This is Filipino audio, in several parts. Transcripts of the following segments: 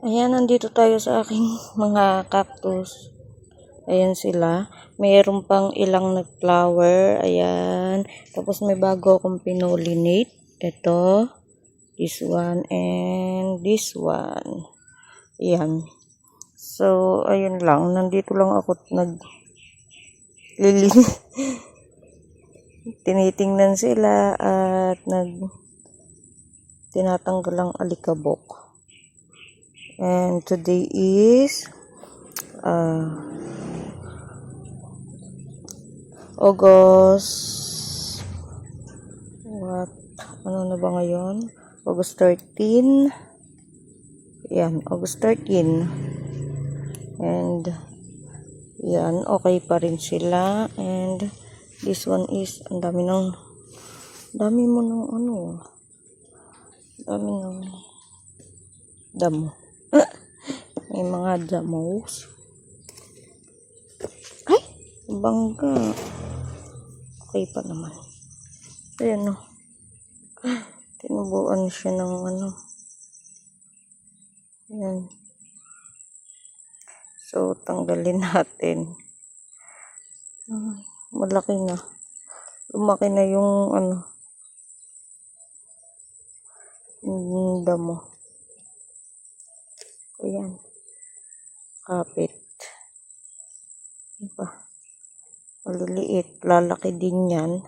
Ayan, nandito tayo sa aking mga cactus. Ayan sila. Mayroon pang ilang nag-flower. Ayan. Tapos may bago akong pinolinate. Ito. This one and this one. Ayan. So, ayun lang. Nandito lang ako tinitingnan sila at tinatanggal ang alikabok. And today is August, ano na ba ngayon? August 13. Yan, August 13. And yan, okay pa rin sila. And this one is, ang dami ng damo. May mga damos. Ay, bangga. Okay pa naman. Ayan o. Tinubuan siya ng Ayan. So, tanggalin natin. Malaki na. Lumaki na yung yung damo. Ayan. Kapit. Diba? Maliliit. Lalaki din yan.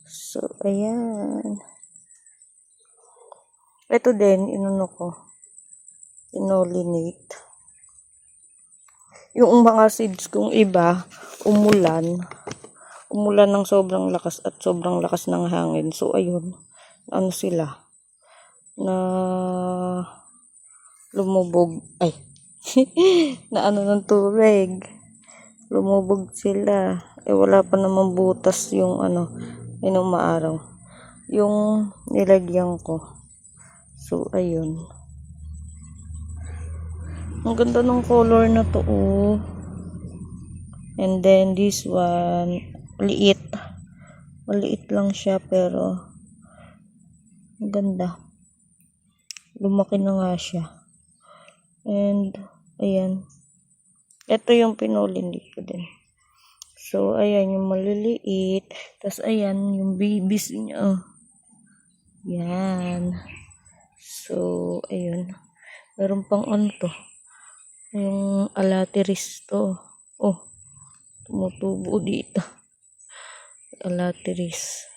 So, ayan. Ito din, inolinate. Yung mga seeds kong iba, umulan ng sobrang lakas at sobrang lakas ng hangin. So, ayun. Sila? Na lumubog. Ay. na ng tubig. Lumubog sila. Wala pa namang butas yung maaraw. Yung nilagyan ko. So, ayun. Ang ganda ng color na to, oh. And then, this one, liit. Maliit lang siya, pero ang ganda. Lumaki na nga siya. And, ayan. Ito yung pinulinit ko din. So, ayan, yung maliliit. Tapos, ayan, yung babies niya. Yan. So, ayun. Meron pang to. Yung alateris to. Oh, tumutubo dito. Alateris.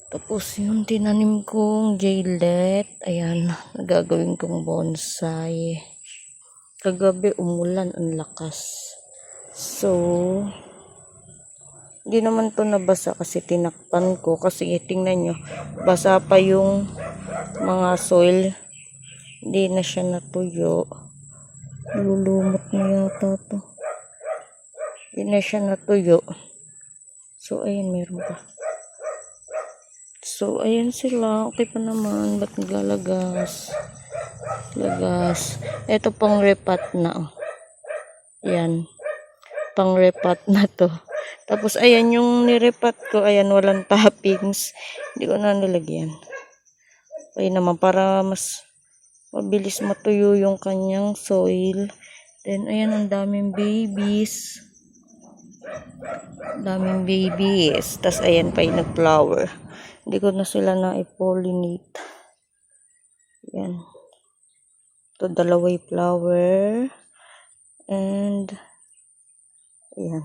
Tapos yung tinanim kong jaylet. Ayan, nagagawin kong bonsai. Kagabi umulan, ang lakas. So, hindi naman to nabasa kasi tinakpan ko. Kasi tingnan nyo, basa pa yung mga soil. Hindi na siya natuyo. Lulumot na yata to. Hindi na siya natuyo. So, ayan, meron pa. So, ayan sila. Okay pa naman. Ba't naglalagas? Lagas. Ito pang repat na. Ayan. Pang repat na to. Tapos, ayan yung nirepat ko. Ayan, walang toppings. Hindi ko na nilagyan. Okay naman, para mas mabilis matuyo yung kanyang soil. Then, ayan, ang daming babies. Daming babies. Tapos, ayan pa yung nag-flower. Hindi ko na sila na-pollinate. Ayan. Ito, dalaway flower. And, ayan.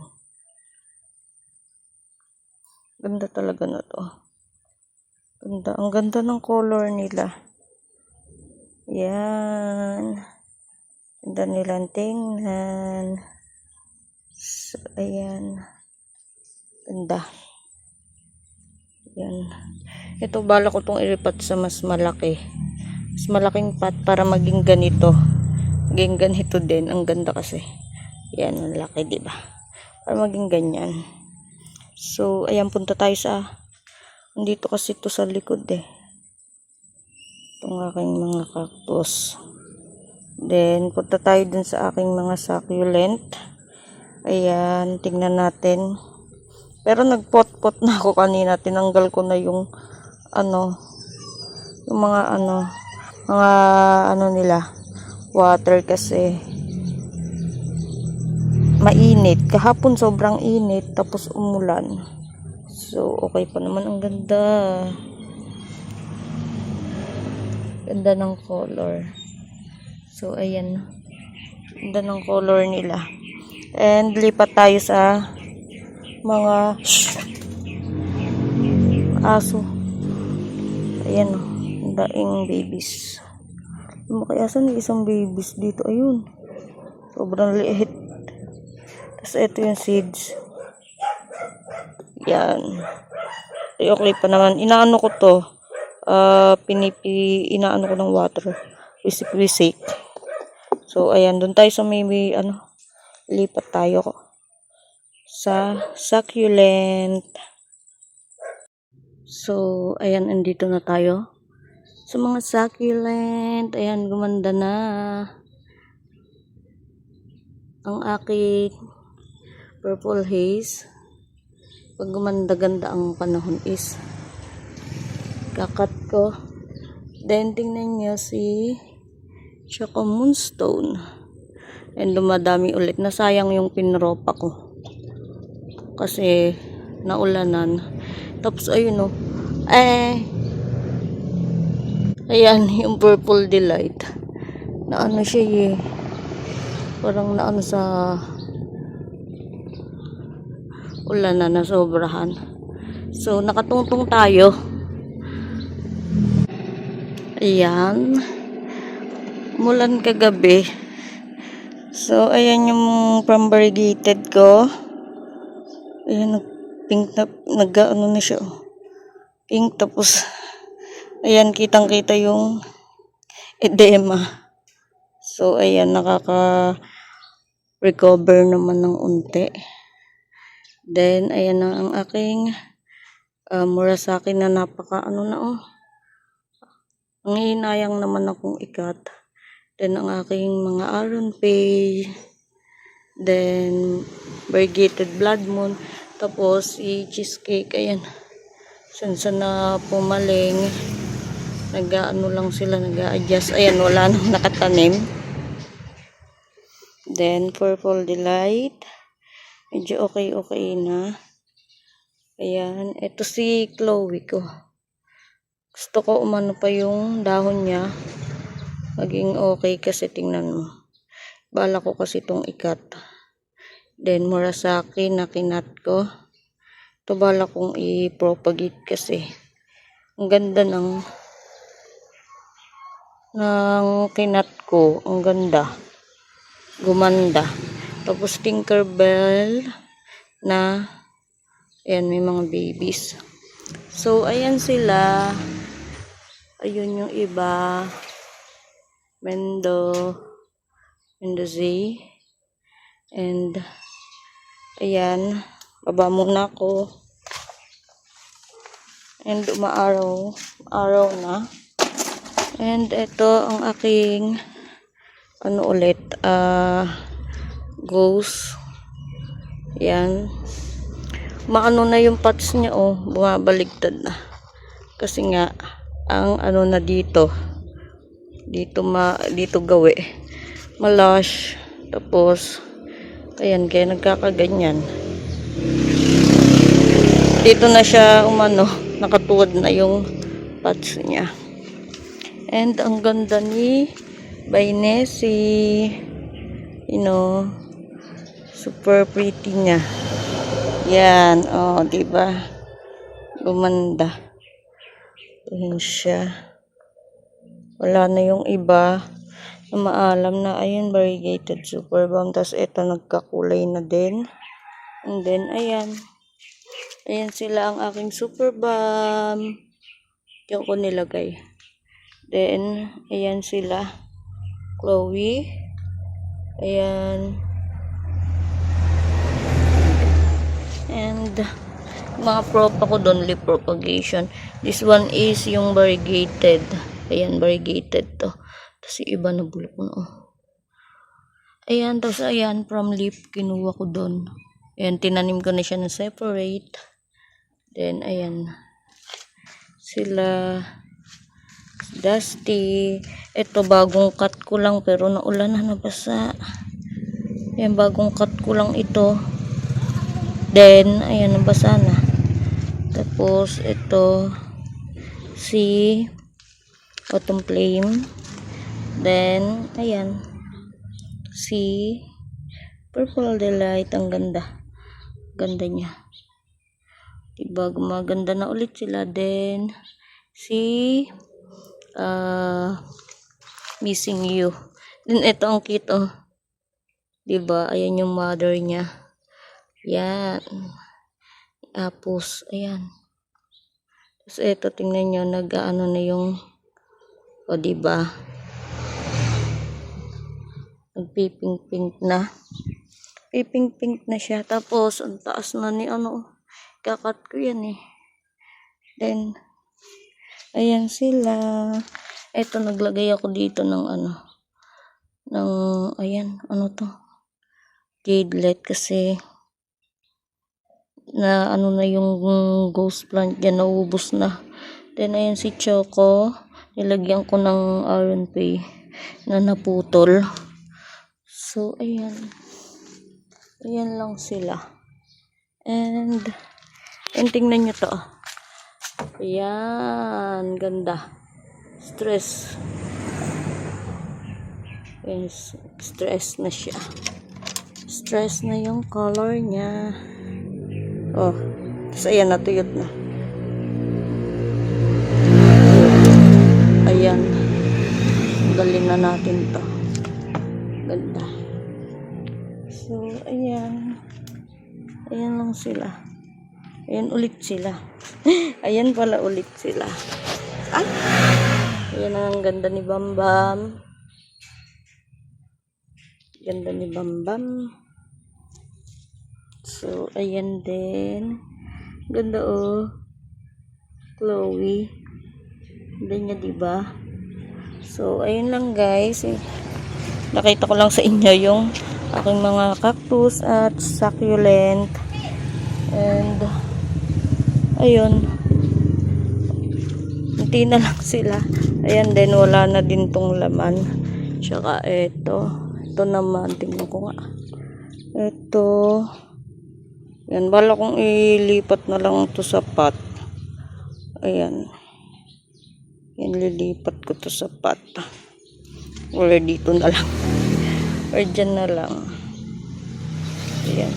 Ganda talaga na to. Ganda. Ang ganda ng color nila. Yan. Ganda nilang tingnan. So, ayan. Ganda. Yan. Ito, bala ko itong iripat sa mas malaki. Mas malaking pot para maging ganito. Maging ganito din. Ang ganda kasi. Yan, ang laki, diba? Para maging ganyan. So, ayan, punta tayo sa dito kasi ito sa likod itong aking mga cactus. Then, punta tayo dun sa aking mga succulent. Ayan, tingnan natin. Pero nagpot-pot na ako kanina. Tinanggal ko na yung Yung mga ano nila, water kasi mainit. Kahapon sobrang init, tapos umulan. So, okay pa naman. Ang ganda. Ganda ng color. So, ayan. Ganda ng color nila. And, lipat tayo sa mga aso. Ayan, oh. Ang daing babies. Kaya saan yung isang babies dito? Ayun. Sobrang liit. Tapos, ito yung seeds. Yan. Ay, okay pa naman. Inaano ko to. Inaano ko ng water. Wisik-wisik. So, ayan. Doon tayo sa may lipat tayo sa succulent. So, ayan. Andito na tayo sa mga succulent. Ayan. Gumanda na ang aking purple haze. Pag gumanda-ganda ang panahon is kakat ko. Then, tingnan nyo si Choco Moonstone. And dumadami ulit. Nasayang yung pinropa ko. Kasi, naulanan. Tapos, ayun o. Ayan, yung Purple Delight. Naano siya parang naano sa ulan na sobrahan. So, nakatungtong tayo. Ayan. Mulan kagabi. So, ayan yung from variegated ko. Ayan, pink na, nag-ano na siya. Pink, tapos, ayan, kitang-kita yung edema. So, ayan, nakaka-recover naman ng unti. Then, ayan na ang aking murasaki na ang hinayang naman akong ikat. Then, ang aking mga Aron Pay. Then, variegated blood moon. Tapos, cheesecake. Ayan. Sansa na pumaling. Nag-ano lang sila, nag-a-adjust. Ayan, wala nang nakatanim. Then, Purple Delight. Medyo okay na. Ayan. Ito si Chloe ko. Gusto ko umano pa yung dahon niya. Maging okay kasi tingnan mo. Bala ko kasi itong ikat. Then, murasaki na kinat ko. Ito bala kong i-propagate kasi. Ang ganda ng kinat ko. Ang ganda. Gumanda. Tapos, Tinkerbell na ayan, may mga babies. So, ayan sila. Ayun yung iba. Mendoza. And, ayan. Baba muna ako. And, araw na. And, ito ang aking ghost. Ayan. Maano na yung pots niya, bumabaligtad na. Kasi nga, ang na dito gawi. Malash. Tapos, ayan, kaya nagkakaganyan. Dito na siya nakatuwad na yung pots niya. And, ang ganda ni by Nessie. Super pretty niya. Yan, diba? Gumanda. Ayan siya. Wala na yung iba na maalam na, ayun, variegated super bomb. Tapos, ito, nagkakulay na din. And then, ayan. Ayan sila ang aking super bomb. Yung ko nilagay. Then, ayan sila. Chloe. Ayan. And, mga prop ako doon, leaf propagation. This one is yung variegated. Ayan, variegated to. Tapos yung iba na bulok na. Ayan, tapos ayan, from leaf, kinuha ko doon. Ayan, tinanim ko na siya na separate. Then, ayan. Sila. Dusty. Ito, bagong cut ko lang pero naulan na, nabasa. Ayan, bagong cut ko lang ito. Then, ayan, nabasa na. Tapos, ito, si Autumn Flame. Then, ayan, si Purple Delight. Ang ganda. Ganda niya. Diba, gumaganda na ulit sila. Then, si Missing You. Then, ito ang cute, oh. Diba, ayan yung mother niya. Yan. Tapos, ayan. Tapos, ito, tingnan nyo, nag-ano na yung, o, diba, nagpipink-pink na. Pipink-pink na siya. Tapos, ang taas na ni, ano, kakat ko yan, eh. Then, ayan sila. Ito, naglagay ako dito ng, ano, ng, ayan, ano to, jadelet, kasi, na ano na yung ghost plant dyan, naubos na. Then, ayan si Choco. Nilagyan ko ng RNP na naputol. So, ayan. Ayan lang sila. And tingnan nyo to. Ayan. Ganda. Stress. Yes, stress na siya. Stress na yung color niya. Oh, tapos ayan, natuyot na. Ayan. Galing na natin to. Ganda. So, ayan. Ayan lang sila. Ayan ulit sila. Ayan pala ulit sila. Ay! Ayan ang ganda ni Bambam. Ganda ni Bambam. So, ayan din. Ganda, oh. Chloe. Ganda niya, diba? So, ayun lang, guys. Nakita ko lang sa inyo yung aking mga cactus at succulent. And, ayun. Hindi na lang sila. Ayan din, wala na din tong laman. Tsaka, ito. Ito naman, tingnan ko nga. Ito. Yan, bala kong ilipat na lang to sa pot. Ayan. Yan, lilipat ko to sa pot. Or dito na lang. Or dyan na lang. Ayan.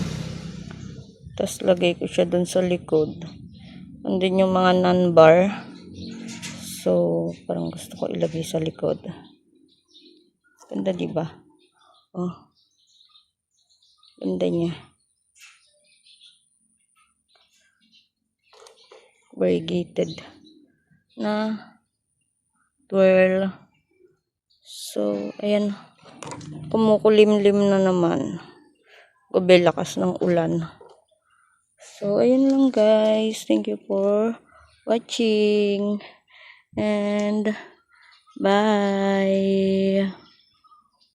Tapos lagay ko siya dun sa likod. Andun yung mga non-bar. So, parang gusto ko ilagay sa likod. Ganda, diba? Oh. Ganda niya. Variegated na twirl. So, ayan. Kumukulimlim na naman. Gabi lakas ng ulan. So, ayun lang, guys. Thank you for watching. And bye.